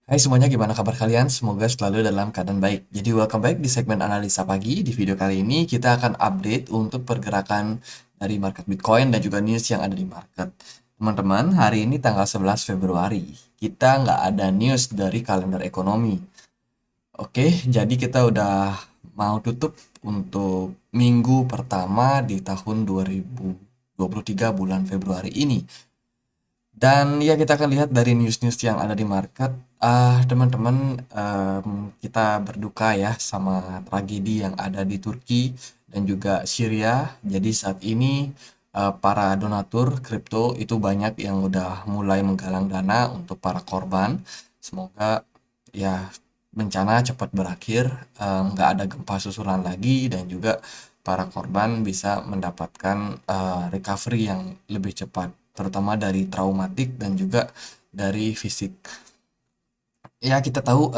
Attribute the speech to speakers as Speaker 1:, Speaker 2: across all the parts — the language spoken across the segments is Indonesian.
Speaker 1: Hai semuanya, gimana kabar kalian? Semoga selalu dalam keadaan baik. Jadi welcome back di segmen analisa pagi. Di video kali ini kita akan update untuk pergerakan dari market Bitcoin dan juga news yang ada di market. Teman-teman, hari ini tanggal 11 Februari. Kita nggak ada news dari kalender ekonomi. Oke, jadi kita udah mau tutup untuk minggu pertama di tahun 2023 bulan Februari ini. Dan ya kita akan lihat dari news-news yang ada di market. Teman-teman, kita berduka ya sama tragedi yang ada di Turki dan juga Syria. Jadi saat ini para donatur kripto itu banyak yang udah mulai menggalang dana untuk para korban. Semoga ya bencana cepat berakhir, nggak ada gempa susulan lagi dan juga para korban bisa mendapatkan recovery yang lebih cepat, terutama dari traumatik dan juga dari fisik. Ya, kita tahu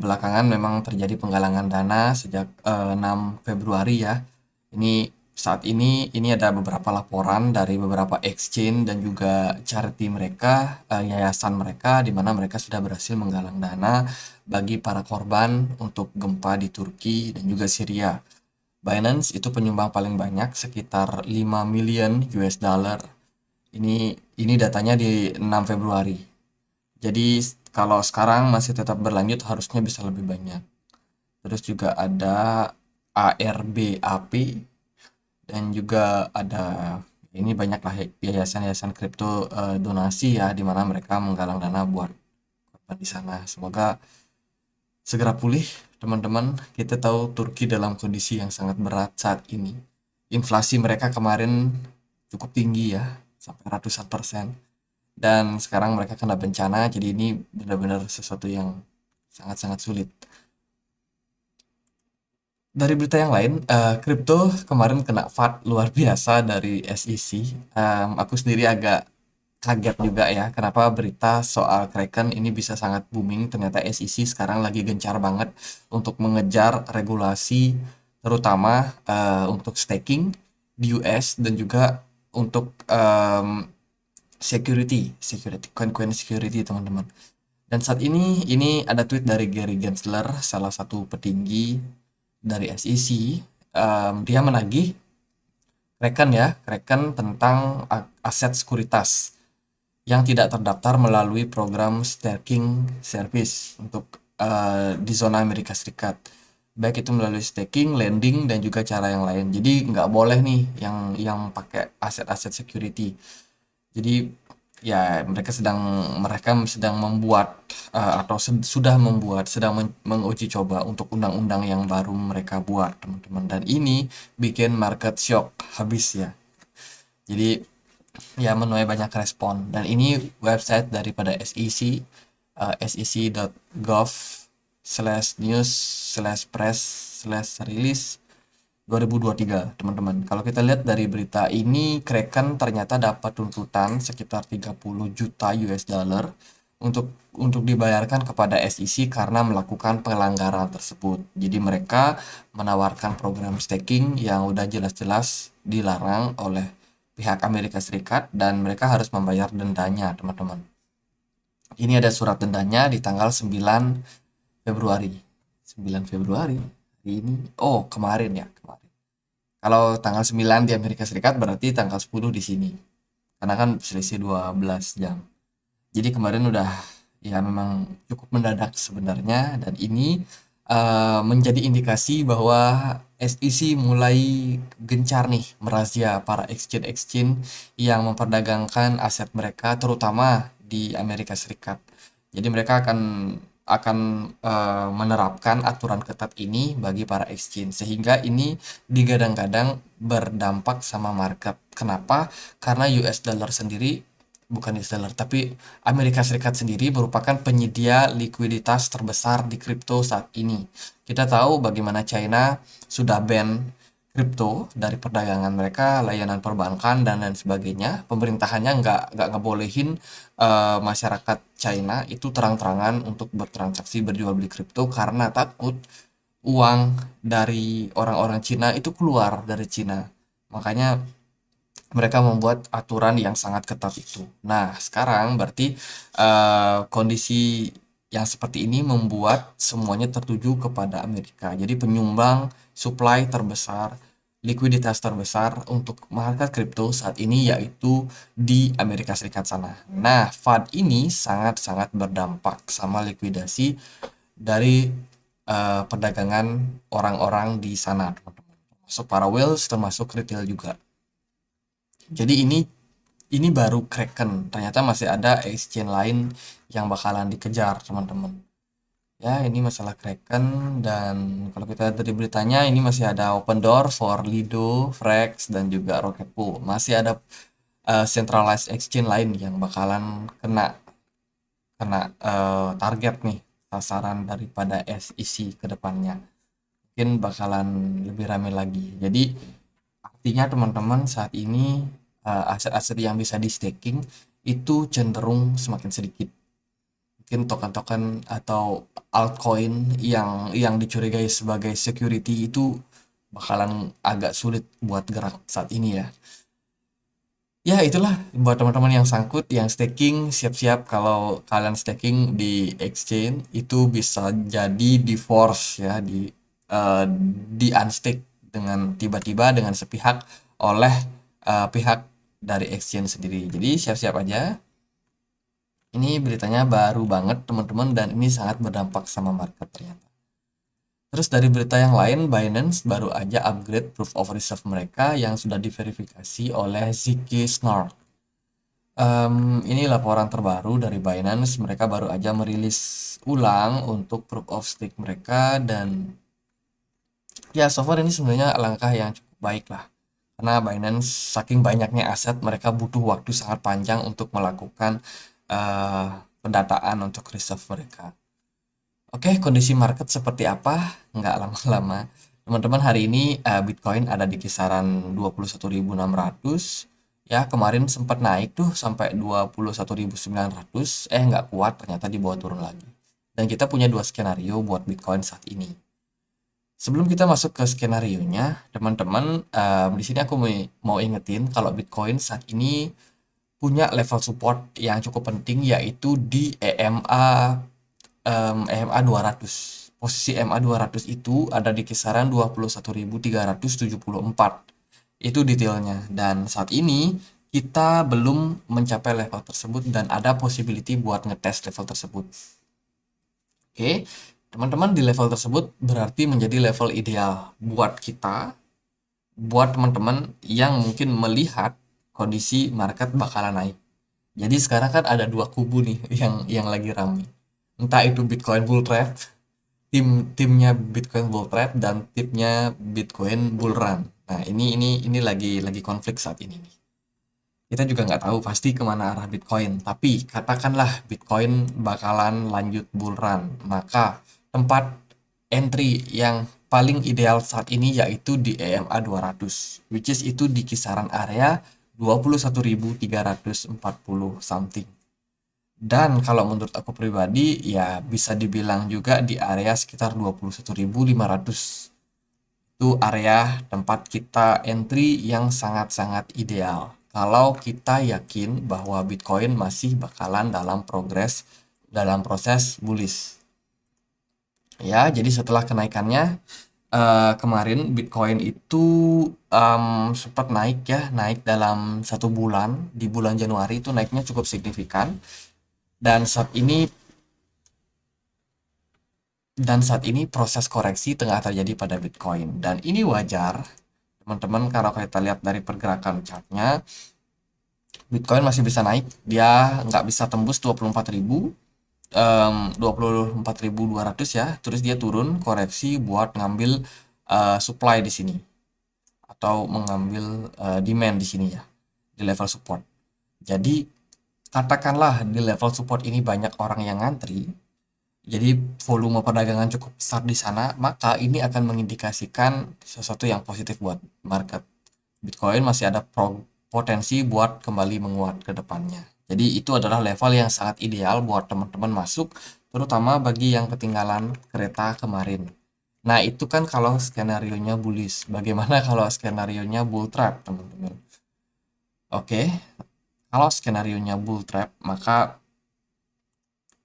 Speaker 1: belakangan memang terjadi penggalangan dana sejak 6 Februari ya. Ini saat ini ada beberapa laporan dari beberapa exchange dan juga charity mereka, yayasan mereka di mana mereka sudah berhasil menggalang dana bagi para korban untuk gempa di Turki dan juga Syria. Binance itu penyumbang paling banyak sekitar 5 million US dollar. Ini datanya di 6 Februari. Jadi kalau sekarang masih tetap berlanjut harusnya bisa lebih banyak. Terus juga ada ARBAP dan juga ada ini banyak lah yayasan-yayasan kripto donasi ya di mana mereka menggalang dana buat korban di sana. Semoga segera pulih teman-teman. Kita tahu Turki dalam kondisi yang sangat berat saat ini. Inflasi mereka kemarin cukup tinggi ya, sampai ratusan persen. Dan sekarang mereka kena bencana, jadi ini benar-benar sesuatu yang sangat-sangat sulit. Dari berita yang lain, kripto kemarin kena FUD luar biasa dari SEC. Aku sendiri agak kaget juga ya, kenapa berita soal Kraken ini bisa sangat booming. Ternyata SEC sekarang lagi gencar banget untuk mengejar regulasi, terutama untuk staking di US dan juga untuk security, coin-coin security teman-teman. Dan saat ini ada tweet dari Gary Gensler, salah satu petinggi dari SEC. Dia menagih Kraken tentang aset sekuritas yang tidak terdaftar melalui program staking service untuk di zona Amerika Serikat. Baik itu melalui staking, lending, dan juga cara yang lain. Jadi nggak boleh nih yang pakai aset-aset security. Jadi ya mereka sedang membuat atau sedang menguji coba untuk undang-undang yang baru mereka buat teman-teman, dan ini bikin market shock habis ya. Jadi ya menuai banyak respon, dan ini website daripada SEC, sec.gov/news/press/release 2023 teman-teman. Kalau kita lihat dari berita ini, Kraken ternyata dapat tuntutan sekitar 30 juta US dollar untuk dibayarkan kepada SEC karena melakukan pelanggaran tersebut. Jadi mereka menawarkan program staking yang udah jelas-jelas dilarang oleh pihak Amerika Serikat dan mereka harus membayar dendanya, teman-teman. Ini ada surat dendanya di tanggal 9 Februari. 9 Februari ini. Oh, kemarin ya, kemarin. Kalau tanggal 9 di Amerika Serikat berarti tanggal 10 di sini. Karena kan selisih 12 jam. Jadi kemarin udah ya memang cukup mendadak sebenarnya, dan ini menjadi indikasi bahwa SEC mulai gencar nih merazia para exchange-exchange yang memperdagangkan aset mereka terutama di Amerika Serikat. Jadi mereka akan menerapkan aturan ketat ini bagi para exchange, sehingga ini digadang-gadang berdampak sama market. Kenapa? Karena US dollar sendiri, bukan US dollar, tapi Amerika Serikat sendiri merupakan penyedia likuiditas terbesar di kripto saat ini. Kita tahu bagaimana China sudah ban kripto dari perdagangan mereka, layanan perbankan dan lain sebagainya. Pemerintahannya nggak ngebolehin masyarakat China itu terang-terangan untuk bertransaksi berjual beli kripto karena takut uang dari orang-orang Cina itu keluar dari Cina. Makanya mereka membuat aturan yang sangat ketat itu. Nah, sekarang berarti kondisi yang seperti ini membuat semuanya tertuju kepada Amerika. Jadi penyumbang supply terbesar, likuiditas terbesar untuk market kripto saat ini yaitu di Amerika Serikat sana. Nah, FUD ini sangat-sangat berdampak sama likuidasi dari perdagangan orang-orang di sana, teman-teman. Termasuk para whales, termasuk retail juga. Jadi ini baru Kraken. Ternyata masih ada exchange lain yang bakalan dikejar, teman-teman. Ya, ini masalah Kraken, dan kalau kita lihat dari beritanya ini masih ada open door for Lido, Frex, dan juga Rocket Pool. Masih ada centralized exchange lain yang bakalan kena kena target nih, sasaran daripada SEC ke depannya. Mungkin bakalan lebih ramai lagi. Jadi artinya teman-teman saat ini aset-aset yang bisa di staking itu cenderung semakin sedikit. Mungkin token-token atau altcoin yang dicurigai sebagai security itu bakalan agak sulit buat gerak saat ini ya. Ya itulah buat teman-teman yang sangkut, yang staking, siap-siap kalau kalian staking di exchange itu bisa jadi di force ya, di unstake dengan tiba-tiba dengan sepihak oleh pihak dari exchange sendiri. Jadi siap-siap aja. Ini beritanya baru banget teman-teman, dan ini sangat berdampak sama market ternyata. Terus dari berita yang lain, Binance baru aja upgrade proof of reserve mereka yang sudah diverifikasi oleh Zk Snark. Ini laporan terbaru dari Binance. Mereka baru aja merilis ulang untuk proof of stake mereka, dan ya so far ini sebenarnya langkah yang cukup baik lah. Karena Binance saking banyaknya aset, mereka butuh waktu sangat panjang untuk melakukan eh, pendataan untuk reserve mereka. Oke, kondisi market seperti apa? Nggak lama-lama. Teman-teman, hari ini Bitcoin ada di kisaran 21.600. Ya, kemarin sempat naik tuh sampai 21.900. Nggak kuat, ternyata dibawa turun lagi. Dan kita punya dua skenario buat Bitcoin saat ini. Sebelum kita masuk ke skenario-nya, teman-teman, di sini aku mau ingetin kalau Bitcoin saat ini punya level support yang cukup penting, yaitu di EMA 200. Posisi EMA 200 itu ada di kisaran 21.374. Itu detailnya. Dan saat ini kita belum mencapai level tersebut dan ada possibility buat ngetes level tersebut. Oke, teman-teman, di level tersebut berarti menjadi level ideal buat kita, buat teman-teman yang mungkin melihat kondisi market bakalan naik. Jadi sekarang kan ada dua kubu nih yang lagi ramai. Entah itu Bitcoin Bull Trap, timnya Bitcoin Bull Trap, dan timnya Bitcoin Bull Run. Nah, ini lagi konflik saat ini nih. Kita juga nggak tahu pasti kemana arah Bitcoin, tapi katakanlah Bitcoin bakalan lanjut bull run, maka tempat entry yang paling ideal saat ini yaitu di EMA 200, which is itu di kisaran area 21.340 something. Dan kalau menurut aku pribadi ya bisa dibilang juga di area sekitar 21.500. Itu area tempat kita entry yang sangat-sangat ideal. Kalau kita yakin bahwa Bitcoin masih bakalan dalam proses bullish. Ya, jadi setelah kenaikannya kemarin Bitcoin itu sempat naik ya, naik dalam 1 bulan, di bulan Januari itu naiknya cukup signifikan. Dan saat ini proses koreksi tengah terjadi pada Bitcoin, dan ini wajar teman-teman. Kalau kita lihat dari pergerakan chartnya, Bitcoin masih bisa naik, dia nggak bisa tembus 24.200 ya, terus dia turun koreksi buat ngambil supply di sini, atau mengambil demand di sini ya, di level support. Jadi katakanlah di level support ini banyak orang yang ngantri, jadi volume perdagangan cukup besar di sana, maka ini akan mengindikasikan sesuatu yang positif buat market. Bitcoin masih ada potensi buat kembali menguat ke depannya. Jadi itu adalah level yang sangat ideal buat teman-teman masuk, terutama bagi yang ketinggalan kereta kemarin. Nah, itu kan kalau skenario-nya bullish. Bagaimana kalau skenario-nya bull trap, teman-teman? Oke, kalau skenario-nya bull trap, maka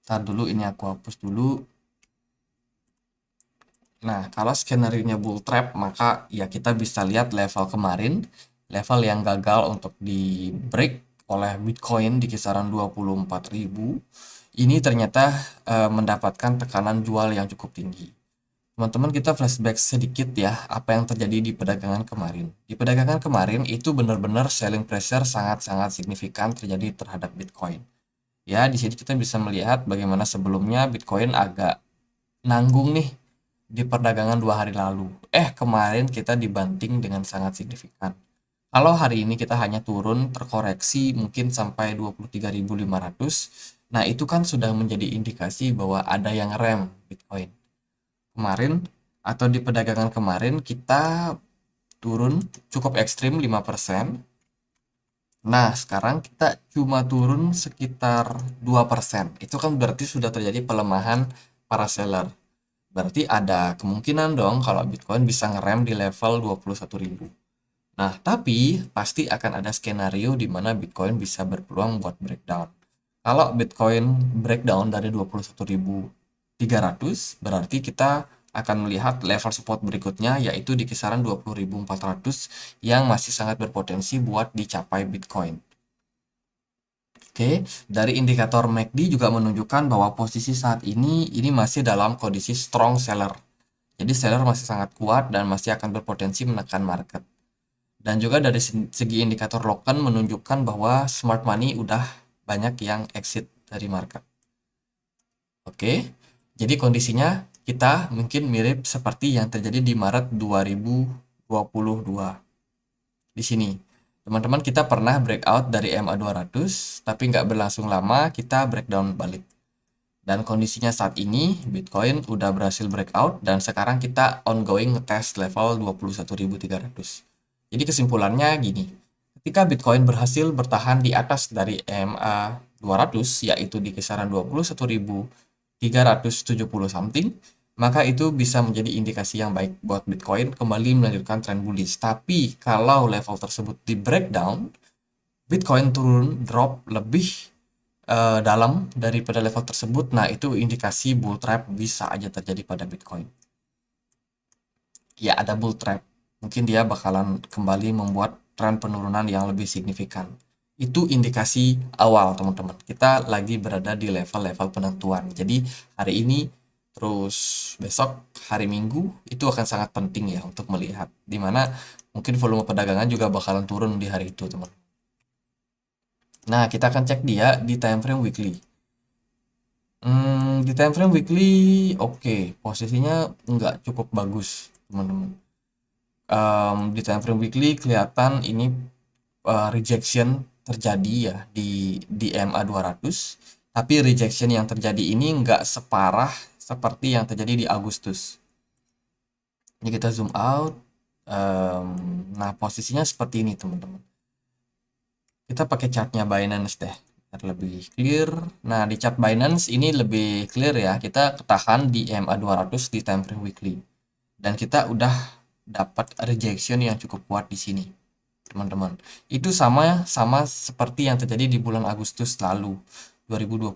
Speaker 1: Ntar dulu ini aku hapus dulu. Nah, kalau skenario-nya bull trap, maka ya kita bisa lihat level kemarin, level yang gagal untuk di break oleh Bitcoin di kisaran 24.000. Ini ternyata mendapatkan tekanan jual yang cukup tinggi. Teman-teman, kita flashback sedikit ya apa yang terjadi di perdagangan kemarin. Di perdagangan kemarin itu benar-benar selling pressure sangat-sangat signifikan terjadi terhadap Bitcoin. Ya, di sini kita bisa melihat bagaimana sebelumnya Bitcoin agak nanggung nih di perdagangan 2 hari lalu. Kemarin kita dibanting dengan sangat signifikan. Kalau hari ini kita hanya turun terkoreksi mungkin sampai 23.500, nah itu kan sudah menjadi indikasi bahwa ada yang rem Bitcoin. Kemarin atau di perdagangan kemarin kita turun cukup ekstrim 5%. Nah, sekarang kita cuma turun sekitar 2%. Itu kan berarti sudah terjadi pelemahan para seller. Berarti ada kemungkinan dong kalau Bitcoin bisa ngerem di level 21.000. Nah, tapi pasti akan ada skenario di mana Bitcoin bisa berpeluang buat breakdown. Kalau Bitcoin breakdown dari 21.300, berarti kita akan melihat level support berikutnya yaitu di kisaran 20.400 yang masih sangat berpotensi buat dicapai Bitcoin. Oke, dari indikator MACD juga menunjukkan bahwa posisi saat ini masih dalam kondisi strong seller. Jadi seller masih sangat kuat dan masih akan berpotensi menekan market. Dan juga dari segi indikator Loken menunjukkan bahwa smart money udah banyak yang exit dari market. Oke, jadi kondisinya kita mungkin mirip seperti yang terjadi di Maret 2022. Di sini, teman-teman, kita pernah breakout dari MA 200, tapi nggak berlangsung lama, kita breakdown balik. Dan kondisinya saat ini, Bitcoin udah berhasil breakout, dan sekarang kita ongoing ngetes level 21.300. Jadi kesimpulannya gini, ketika Bitcoin berhasil bertahan di atas dari MA 200, yaitu di kisaran 21.370 something, maka itu bisa menjadi indikasi yang baik buat Bitcoin kembali melanjutkan tren bullish. Tapi kalau level tersebut di breakdown, Bitcoin turun drop lebih dalam daripada level tersebut, nah itu indikasi bull trap bisa aja terjadi pada Bitcoin. Ya, ada bull trap. Mungkin dia bakalan kembali membuat tren penurunan yang lebih signifikan. Itu indikasi awal, teman-teman. Kita lagi berada di level-level penentuan. Jadi hari ini terus besok hari Minggu itu akan sangat penting ya untuk melihat di mana mungkin volume perdagangan juga bakalan turun di hari itu, teman. Nah, kita akan cek dia di time frame weekly. Di time frame weekly, oke, posisinya nggak cukup bagus, teman-teman. Di time frame weekly kelihatan ini rejection terjadi ya di MA 200, tapi rejection yang terjadi ini nggak separah seperti yang terjadi di Agustus. Ini kita zoom out. Nah, posisinya seperti ini, teman-teman. Kita pakai chartnya Binance deh, biar lebih clear. Nah, di chart Binance ini lebih clear ya. Kita ketahan di MA 200 di time frame weekly. Dan kita udah dapat rejection yang cukup kuat di sini, teman-teman. Itu sama seperti yang terjadi di bulan Agustus lalu 2022.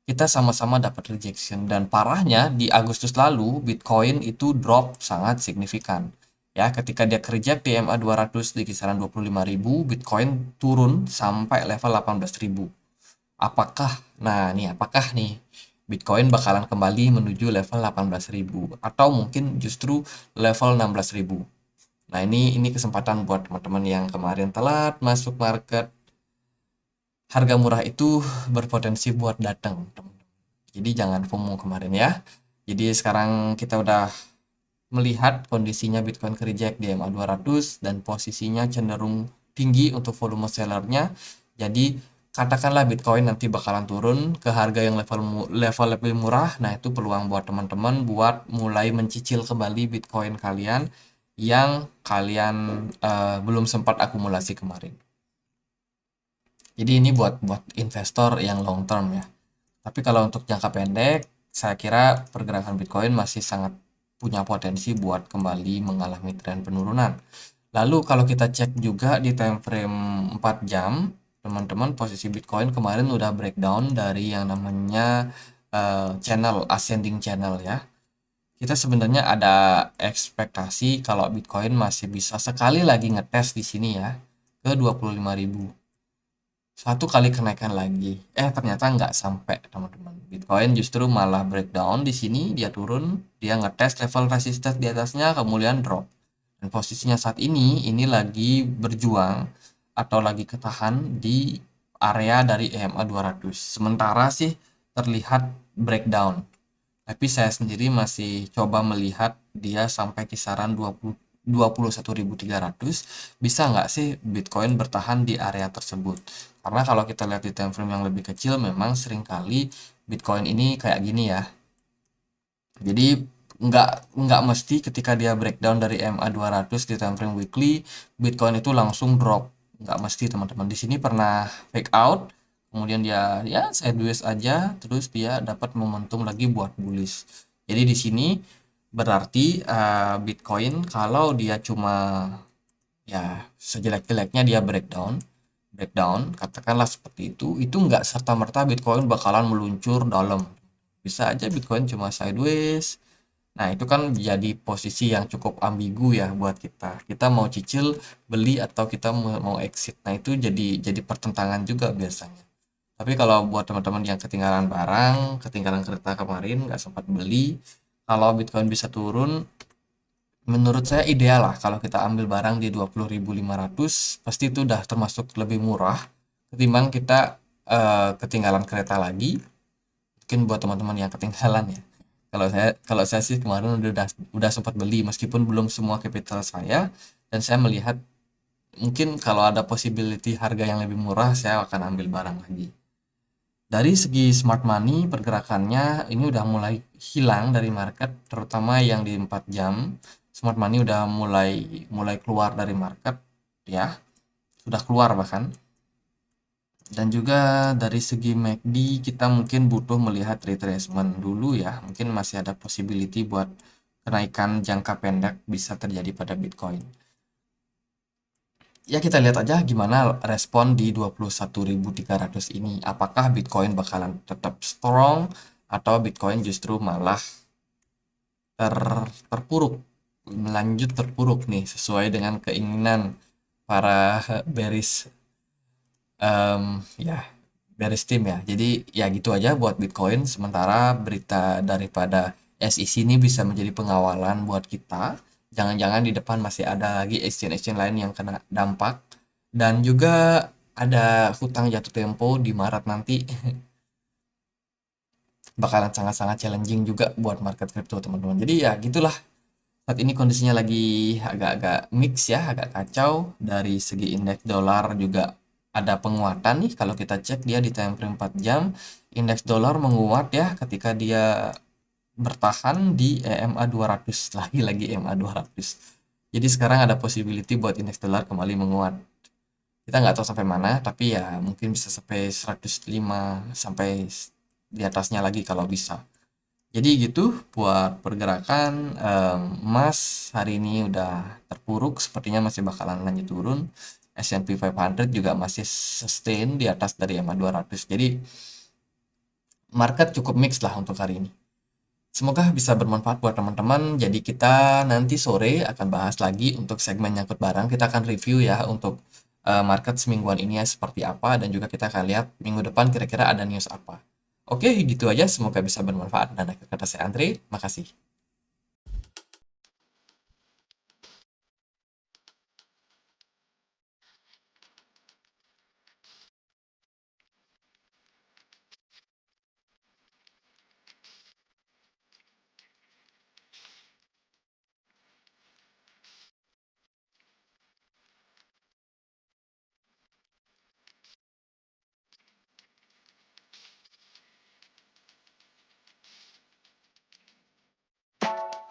Speaker 1: Kita sama-sama dapat rejection, dan parahnya di Agustus lalu Bitcoin itu drop sangat signifikan. Ya, ketika dia reject di MA 200 di kisaran 25.000, Bitcoin turun sampai level 18.000. Apakah nih Bitcoin bakalan kembali menuju level 18.000 atau mungkin justru level 16.000? Nah, ini kesempatan buat teman-teman yang kemarin telat masuk market. Harga murah itu berpotensi buat datang, teman-teman. Jadi jangan FOMO kemarin ya. Jadi sekarang kita udah melihat kondisinya Bitcoin ke reject di MA 200 dan posisinya cenderung tinggi untuk volume sellernya. Jadi katakanlah Bitcoin nanti bakalan turun ke harga yang level lebih murah. Nah, itu peluang buat teman-teman buat mulai mencicil kembali Bitcoin kalian yang kalian belum sempat akumulasi kemarin. Jadi ini buat investor yang long term ya. Tapi kalau untuk jangka pendek, saya kira pergerakan Bitcoin masih sangat punya potensi buat kembali mengalami tren penurunan. Lalu kalau kita cek juga di time frame 4 jam, teman-teman, posisi Bitcoin kemarin udah breakdown dari yang namanya channel ascending channel ya. Kita sebenarnya ada ekspektasi kalau Bitcoin masih bisa sekali lagi ngetes di sini ya ke 25.000. Satu kali kenaikan lagi. Ternyata nggak sampai, teman-teman. Bitcoin justru malah breakdown di sini, dia turun, dia ngetes level resistance di atasnya, kemudian drop. Dan posisinya saat ini lagi berjuang atau lagi ketahan di area dari EMA 200. Sementara sih terlihat breakdown. Tapi saya sendiri masih coba melihat dia sampai kisaran 21.300. Bisa nggak sih Bitcoin bertahan di area tersebut? Karena kalau kita lihat di time frame yang lebih kecil, memang seringkali Bitcoin ini kayak gini ya. Jadi nggak mesti ketika dia breakdown dari MA 200 di time frame weekly, Bitcoin itu langsung drop. Nggak mesti, teman-teman. Di sini pernah fake out, kemudian dia ya sideways aja, terus dia dapat momentum lagi buat bullish. Jadi di sini berarti Bitcoin kalau dia cuma ya sejelek-jeleknya dia breakdown, katakanlah seperti itu nggak serta-merta Bitcoin bakalan meluncur dalam. Bisa aja Bitcoin cuma sideways. Nah, itu kan jadi posisi yang cukup ambigu ya buat kita. Kita mau cicil, beli, atau kita mau exit. Nah, itu jadi pertentangan juga biasanya. Tapi kalau buat teman-teman yang ketinggalan barang, ketinggalan kereta kemarin, nggak sempat beli, kalau Bitcoin bisa turun, menurut saya ideal lah kalau kita ambil barang di 20.500, pasti itu udah termasuk lebih murah ketimbang kita ketinggalan kereta lagi. Mungkin buat teman-teman yang ketinggalan ya. Kalau saya sih kemarin udah sempat beli meskipun belum semua capital saya, dan saya melihat mungkin kalau ada possibility harga yang lebih murah saya akan ambil barang lagi. Dari segi smart money pergerakannya ini udah mulai hilang dari market, terutama yang di 4 jam. Smart money udah mulai keluar dari market ya. Sudah keluar bahkan. Dan juga dari segi MACD kita mungkin butuh melihat retracement dulu ya. Mungkin masih ada possibility buat kenaikan jangka pendek bisa terjadi pada Bitcoin. Ya kita lihat aja gimana respon di 21.300 ini. Apakah Bitcoin bakalan tetap strong atau Bitcoin justru malah terpuruk, lanjut terpuruk nih sesuai dengan keinginan para bearish ya bearish team ya. Jadi ya gitu aja buat Bitcoin. Sementara berita daripada SEC ini bisa menjadi pengawalan buat kita. Jangan-jangan di depan masih ada lagi exchange-exchange lain yang kena dampak. Dan juga ada hutang jatuh tempo di Maret nanti. Bakalan sangat-sangat challenging juga buat market crypto, teman-teman. Jadi ya gitulah. Saat ini kondisinya lagi agak-agak mix ya, agak kacau. Dari segi indeks dolar juga ada penguatan nih. Kalau kita cek dia di time frame 4 jam, indeks dolar menguat ya ketika dia bertahan di EMA 200. Lagi-lagi EMA 200. Jadi sekarang ada possibility buat indeks dolar kembali menguat. Kita nggak tahu sampai mana, tapi ya mungkin bisa sampai 105, sampai di atasnya lagi kalau bisa. Jadi gitu buat pergerakan emas hari ini udah terpuruk, sepertinya masih bakalan lanjut turun. S&P 500 juga masih sustain di atas dari EMA 200. Jadi market cukup mix lah untuk hari ini. Semoga bisa bermanfaat buat teman-teman. Jadi kita nanti sore akan bahas lagi untuk segmen nyangkut barang. Kita akan review ya untuk market semingguan ini ya seperti apa, dan juga kita akan lihat minggu depan kira-kira ada news apa. Oke, gitu aja. Semoga bisa bermanfaat. Dan akhir kata saya Andre. Makasih.